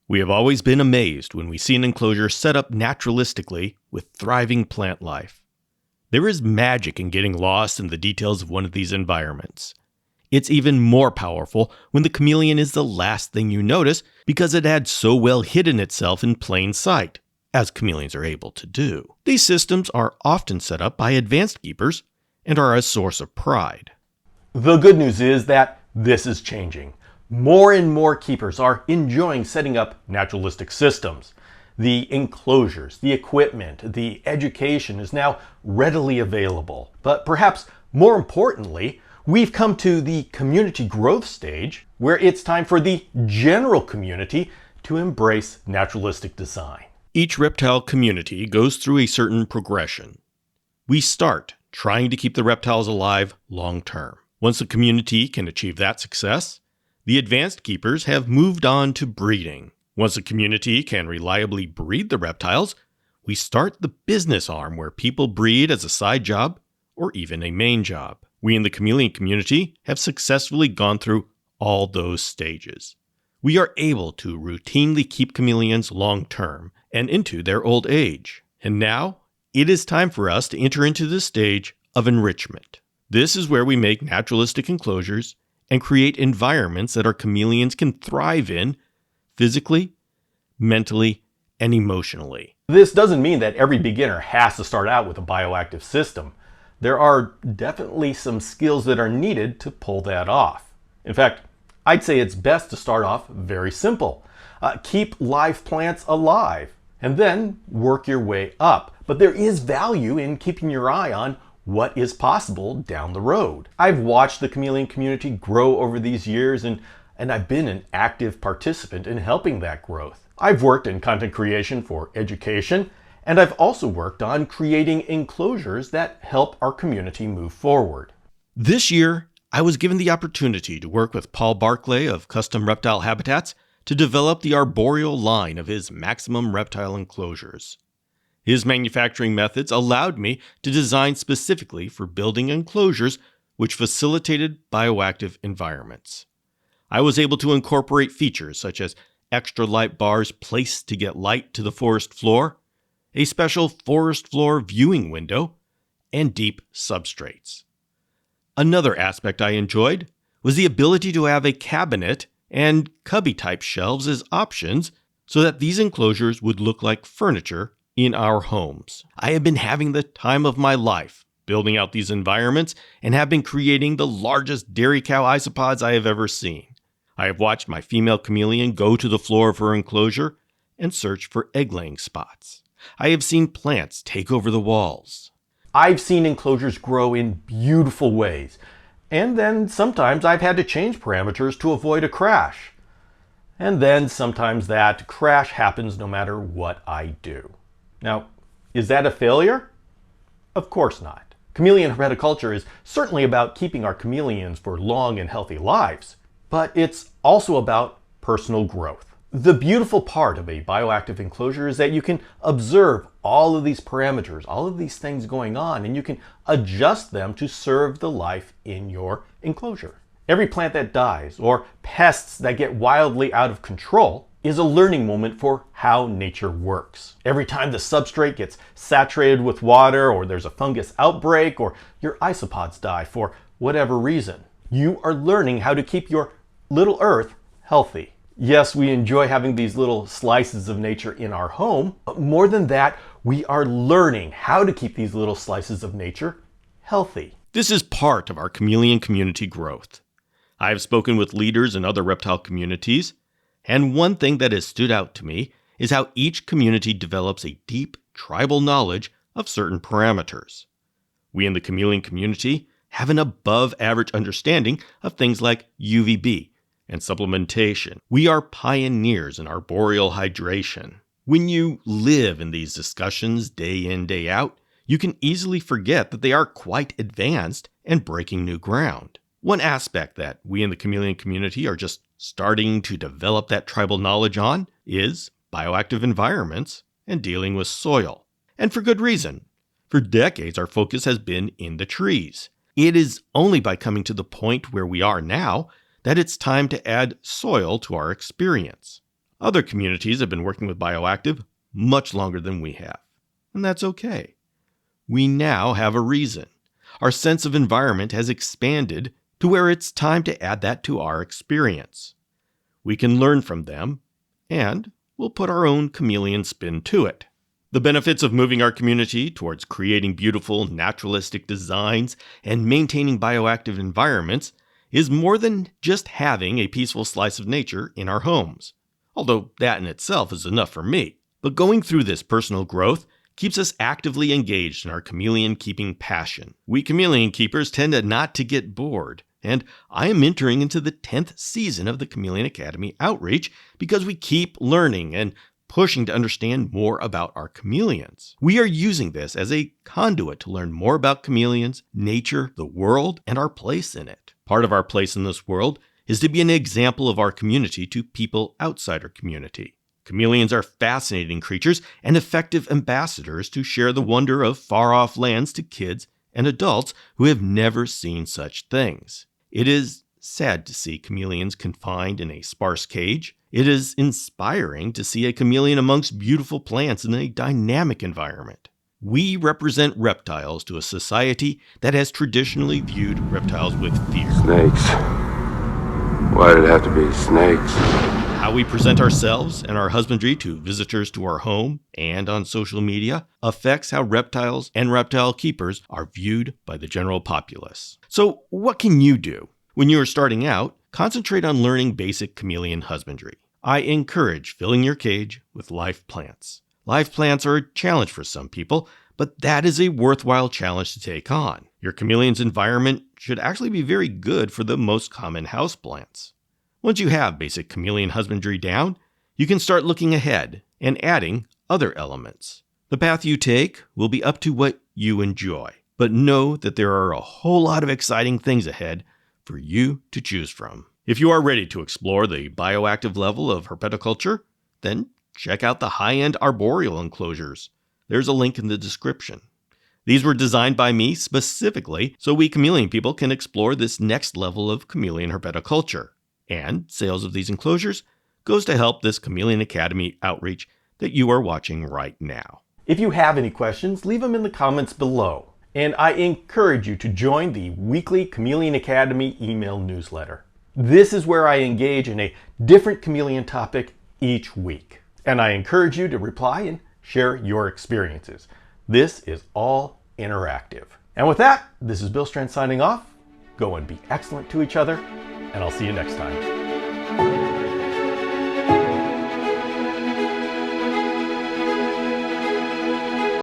We have always been amazed when we see an enclosure set up naturalistically with thriving plant life. There is magic in getting lost in the details of one of these environments. It's even more powerful when the chameleon is the last thing you notice because it had so well hidden itself in plain sight, as chameleons are able to do. These systems are often set up by advanced keepers and are a source of pride. The good news is that this is changing. More and more keepers are enjoying setting up naturalistic systems. The enclosures, the equipment, the education is now readily available. But perhaps more importantly, we've come to the community growth stage where it's time for the general community to embrace naturalistic design. Each reptile community goes through a certain progression. We start trying to keep the reptiles alive long term. Once the community can achieve that success, the advanced keepers have moved on to breeding. Once the community can reliably breed the reptiles, we start the business arm where people breed as a side job or even a main job. We in the chameleon community have successfully gone through all those stages. We are able to routinely keep chameleons long term and into their old age. And now, it is time for us to enter into the stage of enrichment. This is where we make naturalistic enclosures and create environments that our chameleons can thrive in physically, mentally, and emotionally. This doesn't mean that every beginner has to start out with a bioactive system. There are definitely some skills that are needed to pull that off. In fact, I'd say it's best to start off very simple. Keep live plants alive and then work your way up. But there is value in keeping your eye on what is possible down the road. I've watched the chameleon community grow over these years and I've been an active participant in helping that growth. I've worked in content creation for education, and I've also worked on creating enclosures that help our community move forward. This year, I was given the opportunity to work with Paul Barclay of Custom Reptile Habitats to develop the arboreal line of his maximum reptile enclosures. His manufacturing methods allowed me to design specifically for building enclosures which facilitated bioactive environments. I was able to incorporate features such as extra light bars placed to get light to the forest floor, a special forest floor viewing window, and deep substrates. Another aspect I enjoyed was the ability to have a cabinet and cubby-type shelves as options so that these enclosures would look like furniture in our homes. I have been having the time of my life building out these environments and have been creating the largest dairy cow isopods I have ever seen. I have watched my female chameleon go to the floor of her enclosure and search for egg-laying spots. I have seen plants take over the walls. I've seen enclosures grow in beautiful ways, and then sometimes I've had to change parameters to avoid a crash. And then sometimes that crash happens no matter what I do. Now, is that a failure? Of course not. Chameleon herpetoculture is certainly about keeping our chameleons for long and healthy lives, but it's also about personal growth. The beautiful part of a bioactive enclosure is that you can observe all of these parameters, all of these things going on, and you can adjust them to serve the life in your enclosure. Every plant that dies or pests that get wildly out of control is a learning moment for how nature works. Every time the substrate gets saturated with water, or there's a fungus outbreak, or your isopods die for whatever reason, you are learning how to keep your little earth healthy. Yes, we enjoy having these little slices of nature in our home, but more than that, we are learning how to keep these little slices of nature healthy. This is part of our chameleon community growth. I have spoken with leaders in other reptile communities, and one thing that has stood out to me is how each community develops a deep tribal knowledge of certain parameters. We in the chameleon community have an above-average understanding of things like UVB and supplementation. We are pioneers in arboreal hydration. When you live in these discussions day in, day out, you can easily forget that they are quite advanced and breaking new ground. One aspect that we in the chameleon community are just starting to develop that tribal knowledge on is bioactive environments and dealing with soil. And for good reason. For decades, our focus has been in the trees. It is only by coming to the point where we are now that it's time to add soil to our experience. Other communities have been working with bioactive much longer than we have, and that's okay. We now have a reason. Our sense of environment has expanded to where it's time to add that to our experience. We can learn from them, and we'll put our own chameleon spin to it. The benefits of moving our community towards creating beautiful, naturalistic designs and maintaining bioactive environments is more than just having a peaceful slice of nature in our homes. Although that in itself is enough for me. But going through this personal growth keeps us actively engaged in our chameleon keeping passion. We chameleon keepers tend not to get bored, and I am entering into the 10th season of the Chameleon Academy outreach because we keep learning and pushing to understand more about our chameleons. We are using this as a conduit to learn more about chameleons, nature, the world, and our place in it. Part of our place in this world is to be an example of our community to people outside our community. Chameleons are fascinating creatures and effective ambassadors to share the wonder of far-off lands to kids and adults who have never seen such things. It is sad to see chameleons confined in a sparse cage. It is inspiring to see a chameleon amongst beautiful plants in a dynamic environment. We represent reptiles to a society that has traditionally viewed reptiles with fear. Snakes. Why did it have to be snakes? How we present ourselves and our husbandry to visitors to our home and on social media affects how reptiles and reptile keepers are viewed by the general populace. So what can you do? When you are starting out, concentrate on learning basic chameleon husbandry. I encourage filling your cage with live plants. Live plants are a challenge for some people, but that is a worthwhile challenge to take on. Your chameleon's environment should actually be very good for the most common houseplants. Once you have basic chameleon husbandry down, you can start looking ahead and adding other elements. The path you take will be up to what you enjoy, but know that there are a whole lot of exciting things ahead for you to choose from. If you are ready to explore the bioactive level of herpetoculture, then check out the high-end arboreal enclosures. There's a link in the description. These were designed by me specifically so we chameleon people can explore this next level of chameleon herpetoculture. And sales of these enclosures goes to help this Chameleon Academy outreach that you are watching right now. If you have any questions, leave them in the comments below. And I encourage you to join the weekly Chameleon Academy email newsletter. This is where I engage in a different chameleon topic each week. And I encourage you to reply and share your experiences. This is all interactive. And with that, this is Bill Strand signing off. Go and be excellent to each other, and I'll see you next time.